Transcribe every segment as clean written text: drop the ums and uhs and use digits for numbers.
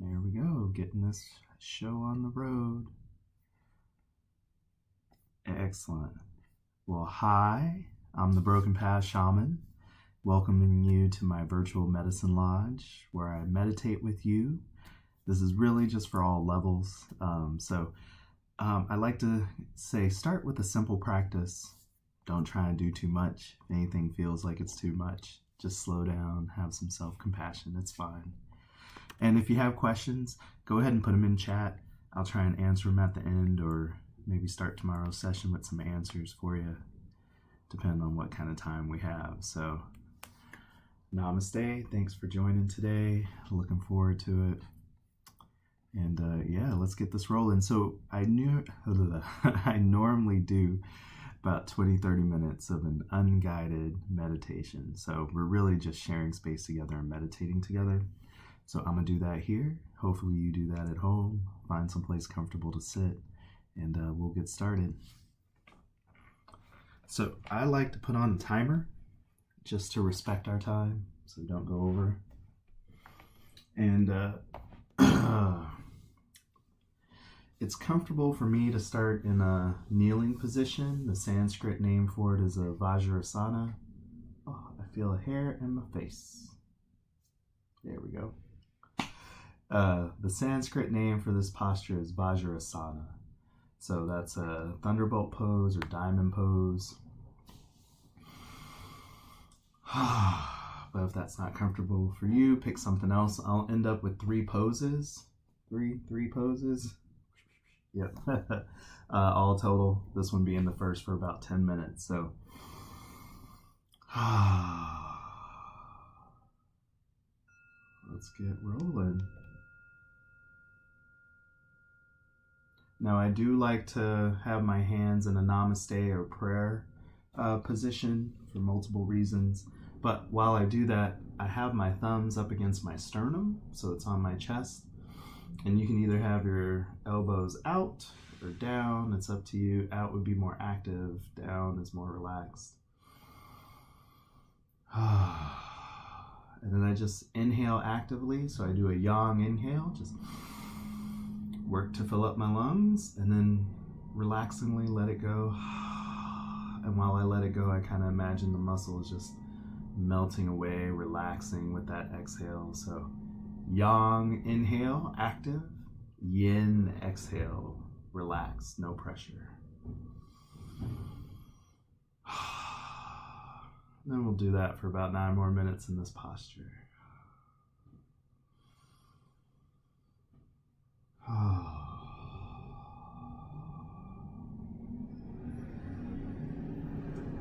There we go, getting this show on the road. Excellent. Well, hi, I'm the Broken Path Shaman, welcoming you to my virtual medicine lodge where I meditate with you. This is really just for all levels. I like to say start with a simple practice. Don't try and do too much. If anything feels like it's too much, just slow down, have some self-compassion. It's fine. And if you have questions, go ahead and put them in chat. I'll try and answer them at the end, or maybe start tomorrow's session with some answers for you, depending on what kind of time we have. So, namaste. Thanks for joining today. Looking forward to it. And yeah, let's get this rolling. So I normally do about 20-30 minutes of an unguided meditation. So we're really just sharing space together and meditating together. So I'm gonna do that here. Hopefully you do that at home. Find some place comfortable to sit, and we'll get started. So I like to put on a timer just to respect our time, so we don't go over. And it's comfortable for me to start in a kneeling position. The Sanskrit name for it is a Vajrasana. Oh, I feel a hair in my face. There we go. The Sanskrit name for this posture is Vajrasana. So that's a thunderbolt pose or diamond pose. But if that's not comfortable for you, pick something else. I'll end up with three poses. Three poses. Yep. All total. This one being the first for about 10 minutes. So let's get rolling. Now I do like to have my hands in a namaste or prayer position for multiple reasons. But while I do that, I have my thumbs up against my sternum, so it's on my chest. And you can either have your elbows out or down. It's up to you. Out would be more active. Down is more relaxed. And then I just inhale actively. So I do a yang inhale. Just work to fill up my lungs, and then relaxingly let it go. And while I let it go, I kind of imagine the muscles just melting away, relaxing with that exhale. So yang inhale, active. Yin exhale, relax, no pressure. Then we'll do that for about 9 more minutes in this posture.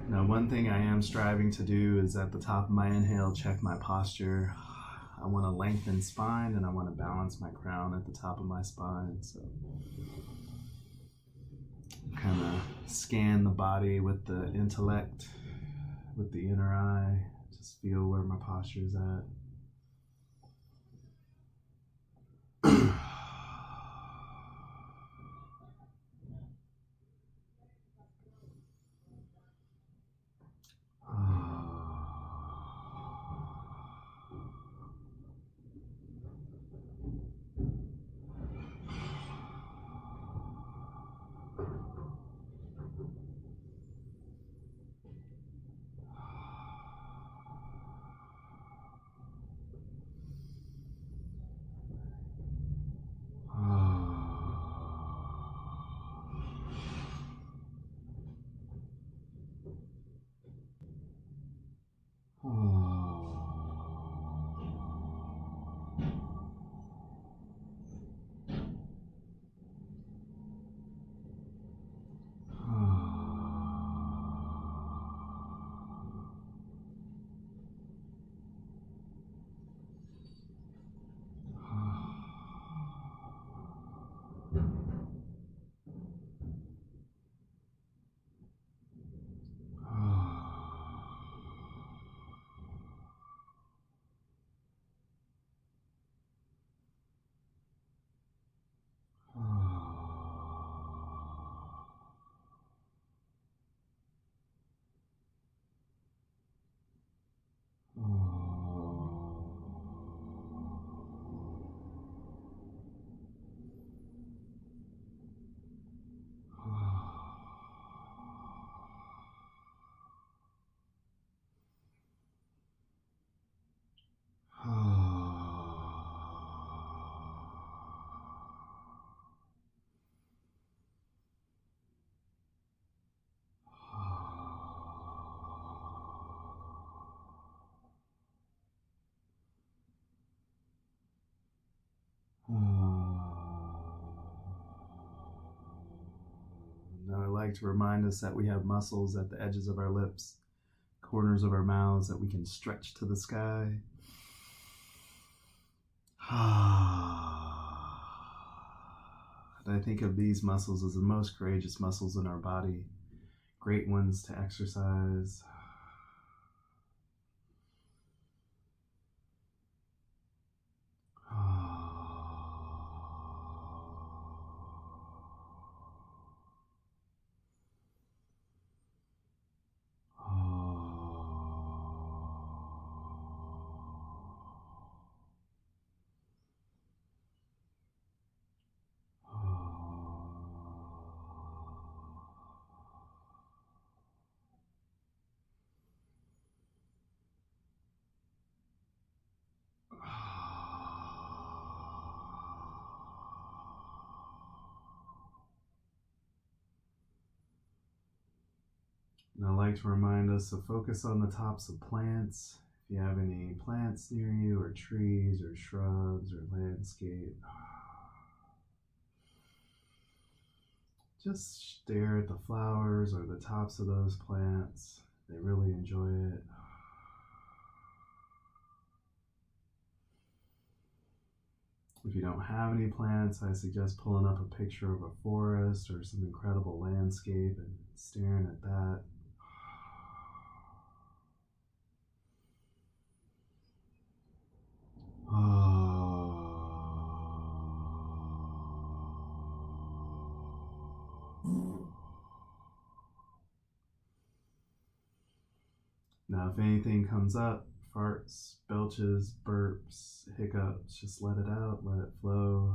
Now, one thing I am striving to do is at the top of my inhale, check my posture. I want to lengthen spine, and I want to balance my crown at the top of my spine. So kind of scan the body with the intellect, with the inner eye. Just feel where my posture is at. like to remind us that we have muscles at the edges of our lips, corners of our mouths that we can stretch to the sky. And I think of these muscles as the most courageous muscles in our body, great ones to exercise. And I like to remind us to focus on the tops of plants. If you have any plants near you, or trees, or shrubs, or landscape, just stare at the flowers or the tops of those plants. They really enjoy it. If you don't have any plants, I suggest pulling up a picture of a forest or some incredible landscape and staring at that. Now, if anything comes up, farts, belches, burps, hiccups, just let it out, let it flow.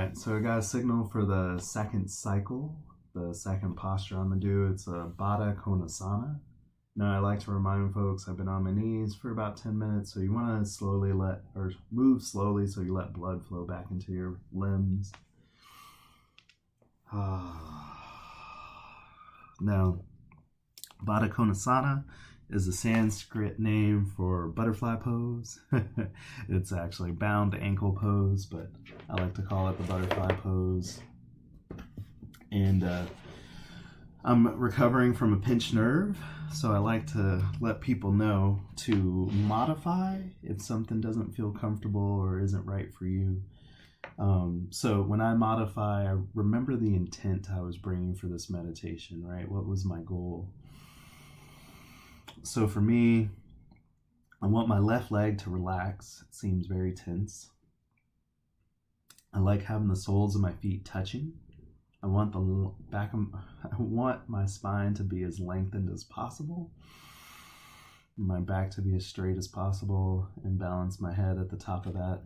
right, so I got a signal for the second cycle, the second posture I'm gonna do. It's a Baddha Konasana. Now, I like to remind folks I've been on my knees for about 10 minutes, so you want to slowly move slowly so you let blood flow back into your limbs. Now, Baddha Konasana is a Sanskrit name for butterfly pose. It's actually bound ankle pose, but I like to call it the butterfly pose. And I'm recovering from a pinched nerve, so I like to let people know to modify if something doesn't feel comfortable or isn't right for you. So when I modify, I remember the intent I was bringing for this meditation, right? What was my goal? So for me, I want my left leg to relax. It seems very tense. I like having the soles of my feet touching. I want my spine to be as lengthened as possible, my back to be as straight as possible, and balance my head at the top of that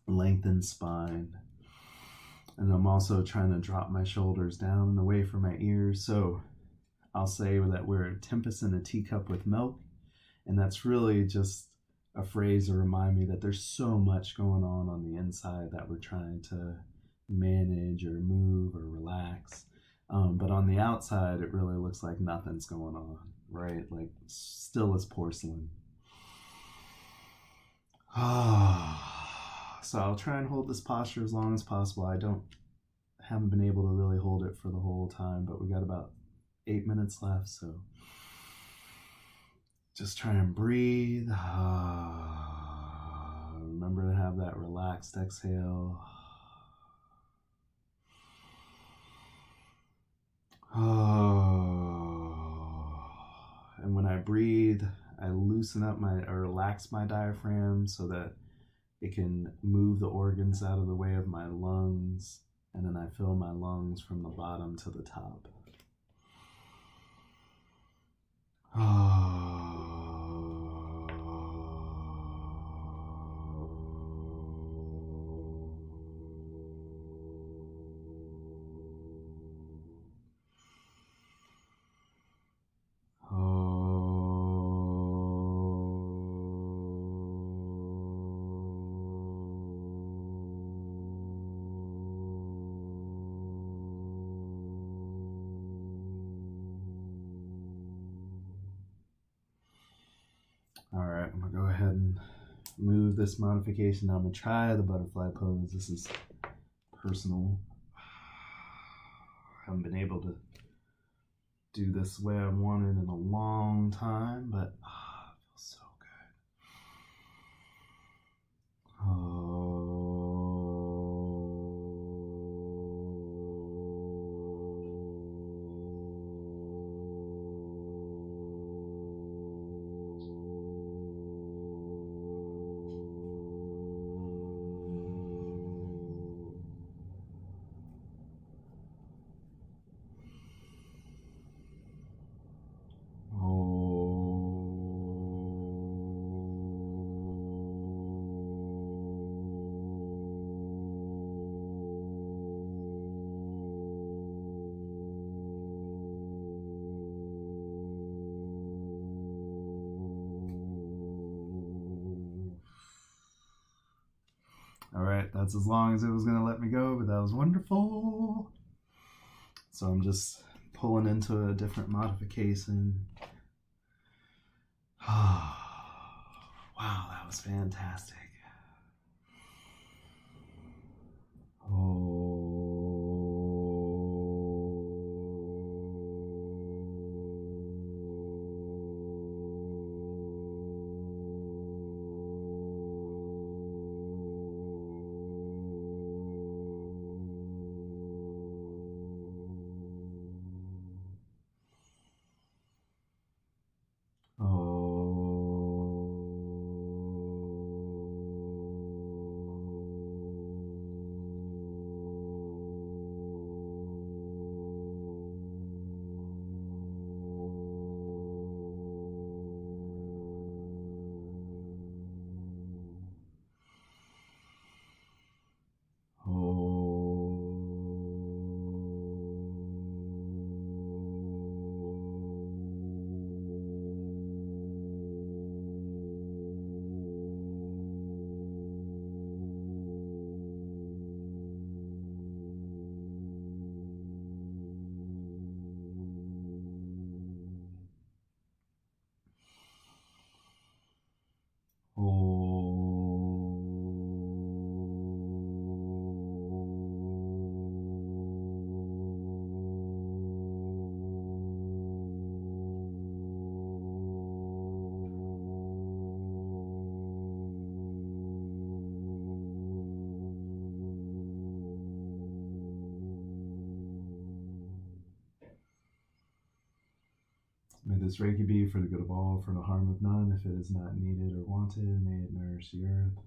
lengthened spine. And I'm also trying to drop my shoulders down and away from my ears. So I'll say that we're a tempest in a teacup with milk, and that's really just a phrase to remind me that there's so much going on the inside that we're trying to manage or move or relax, but on the outside it really looks like nothing's going on, right? Like still as porcelain. So I'll try and hold this posture as long as possible. Haven't been able to really hold it for the whole time, but we got about 8 minutes left, so just try and breathe. Remember to have that relaxed exhale. And when I breathe, I loosen up or relax my diaphragm so that it can move the organs out of the way of my lungs, and then I fill my lungs from the bottom to the top. All right, I'm gonna go ahead and move this modification. I'm gonna try the butterfly pose. This is personal. I haven't been able to do this the way I wanted in a long time, but it feels so good. All right, that's as long as it was going to let me go, but that was wonderful. So I'm just pulling into a different modification. Wow, that was fantastic. this Reiki be for the good of all, for the harm of none. If it is not needed or wanted, may it nourish the earth.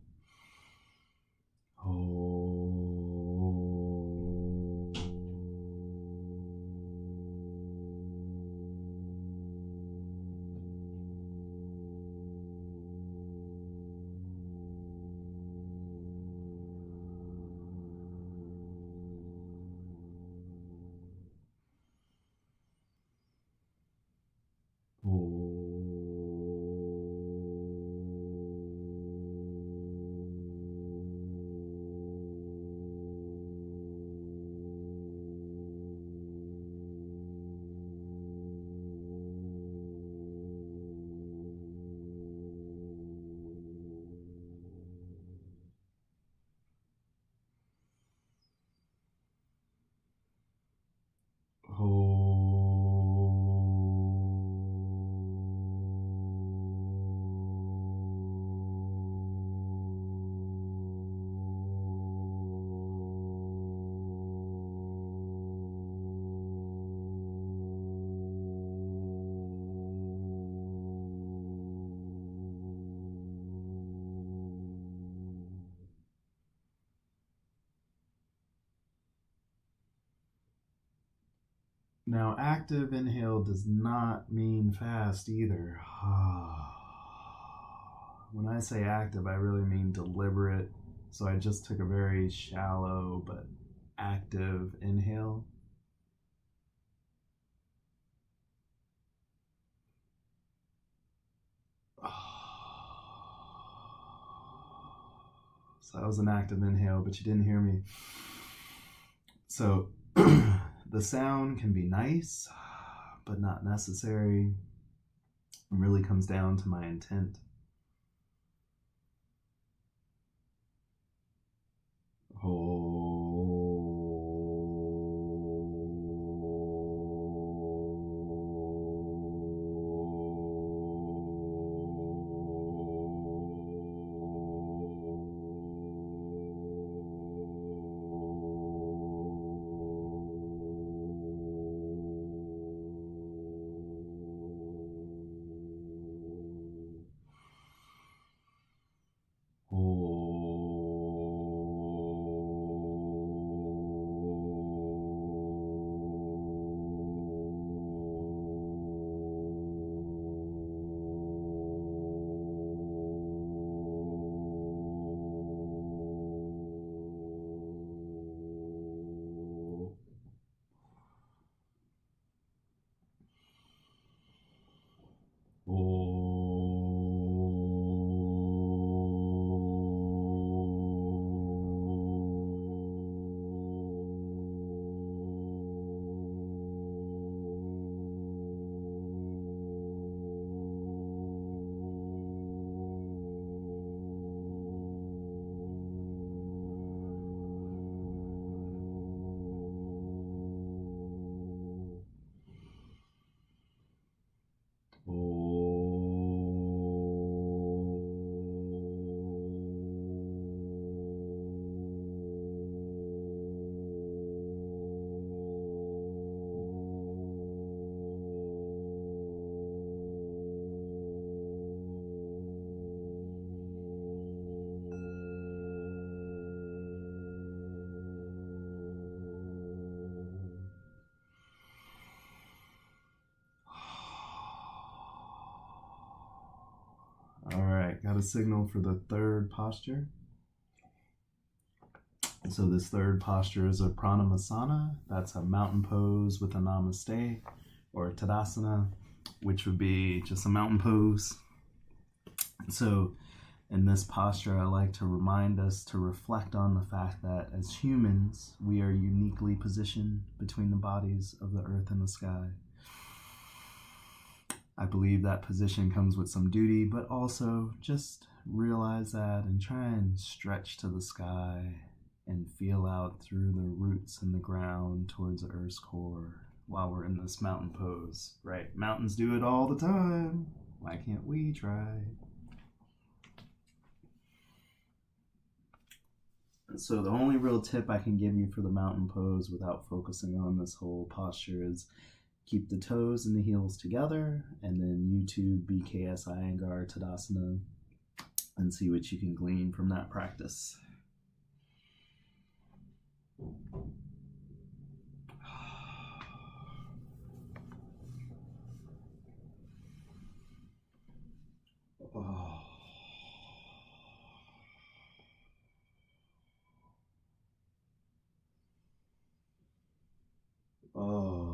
Now, active inhale does not mean fast either. When I say active, I really mean deliberate. So I just took a very shallow but active inhale. So that was an active inhale, but you didn't hear me. So the sound can be nice, but not necessary. It really comes down to my intent. All right, got a signal for the third posture. So this third posture is a Pranamasana. That's a mountain pose with a Namaste, or a Tadasana, which would be just a mountain pose. So in this posture, I like to remind us to reflect on the fact that as humans, we are uniquely positioned between the bodies of the earth and the sky. I believe that position comes with some duty, but also just realize that and try and stretch to the sky and feel out through the roots in the ground towards the earth's core while we're in this mountain pose, right? Mountains do it all the time. Why can't we try? So the only real tip I can give you for the mountain pose without focusing on this whole posture is Keep the toes and the heels together, and then YouTube BKS Iyengar Tadasana, and see what you can glean from that practice. Oh.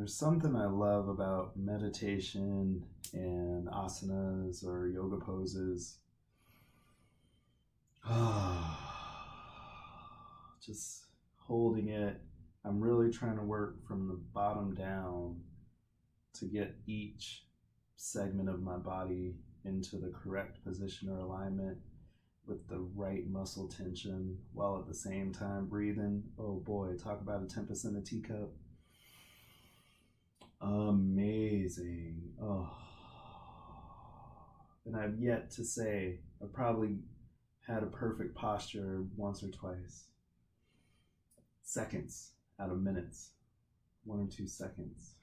There's something I love about meditation and asanas or yoga poses Just holding it. I'm really trying to work from the bottom down to get each segment of my body into the correct position or alignment with the right muscle tension, while at the same time breathing. Oh boy, talk about a tempest in a teacup. Amazing. Oh. And I've yet to say, I've probably had a perfect posture once or twice. Seconds out of minutes. 1 or 2 seconds.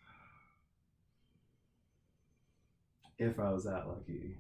If I was that lucky.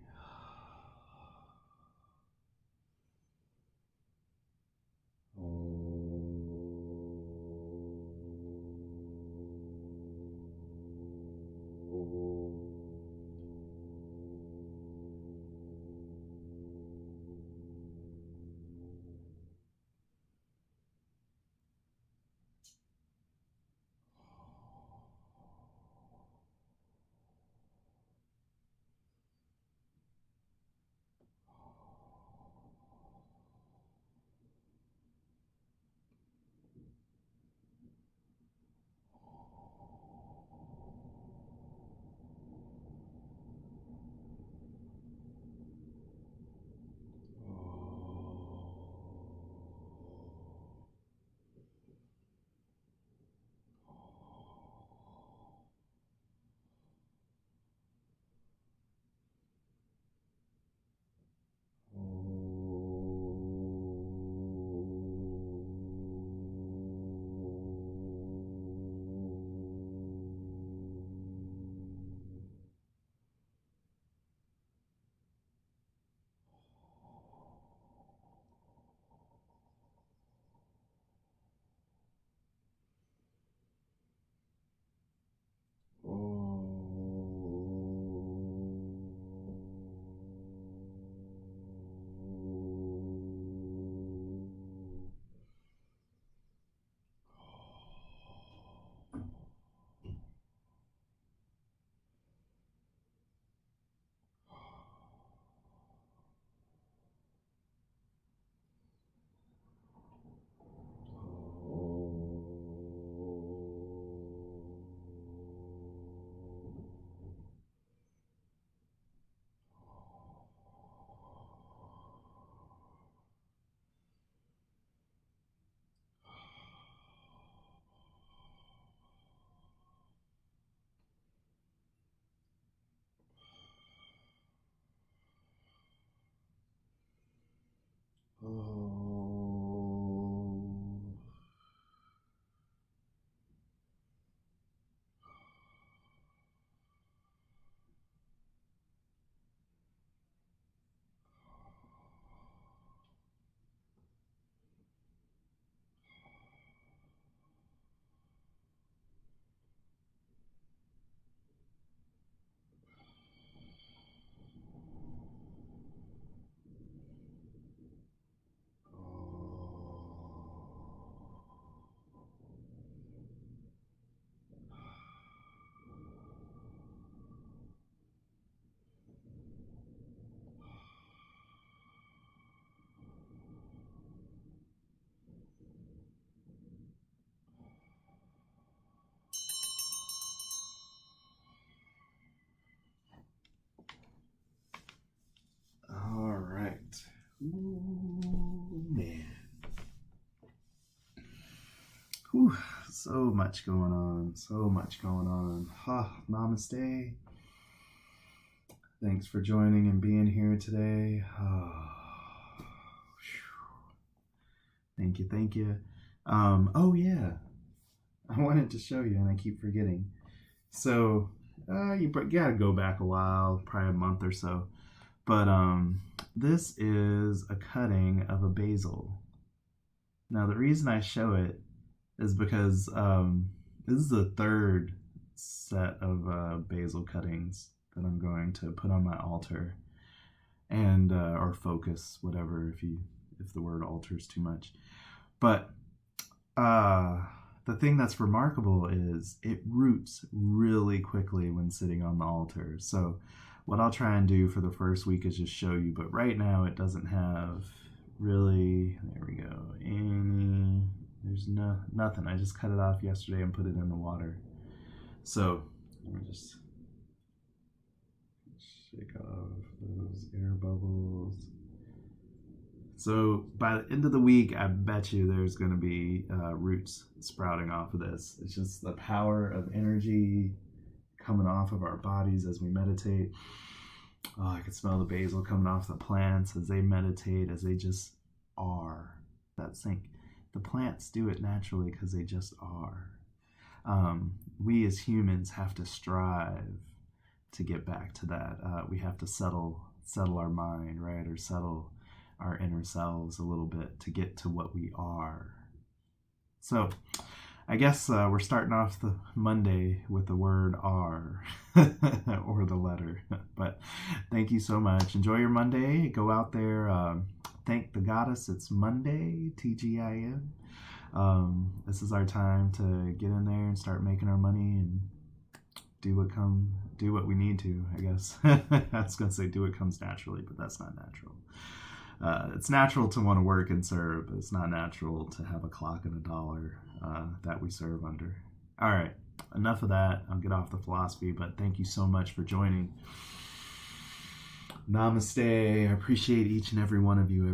Ooh, man. Whew, so much going on. So much going on. Namaste. Thanks for joining and being here today. Thank you, thank you. Oh yeah, I wanted to show you and I keep forgetting. So you gotta go back a while, probably a month or so. But this is a cutting of a basil. Now the reason I show it is because this is the third set of basil cuttings that I'm going to put on my altar, and or focus, whatever, if the word altar is too much. But the thing that's remarkable is it roots really quickly when sitting on the altar. So what I'll try and do for the first week is just show you, but right now it doesn't have really, there we go. There's nothing. I just cut it off yesterday and put it in the water. So let me just shake off those air bubbles. So by the end of the week, I bet you there's going to be roots sprouting off of this. It's just the power of energy coming off of our bodies as we meditate. Oh, I can smell the basil coming off the plants as they meditate, as they just are. The plants do it naturally because they just are. We as humans have to strive to get back to that. We have to settle our mind, right? Or settle our inner selves a little bit to get to what we are. So I guess we're starting off the Monday with the word R or the letter. But thank you so much. Enjoy your Monday. Go out there. Thank the goddess. It's Monday, TGIM. This is our time to get in there and start making our money and do what we need to, I guess. I was going to say do what comes naturally, but that's not natural. It's natural to want to work and serve, but it's not natural to have a clock and a dollar that we serve under. All right, enough of that. I'll get off the philosophy, but thank you so much for joining. Namaste. I appreciate each and every one of you.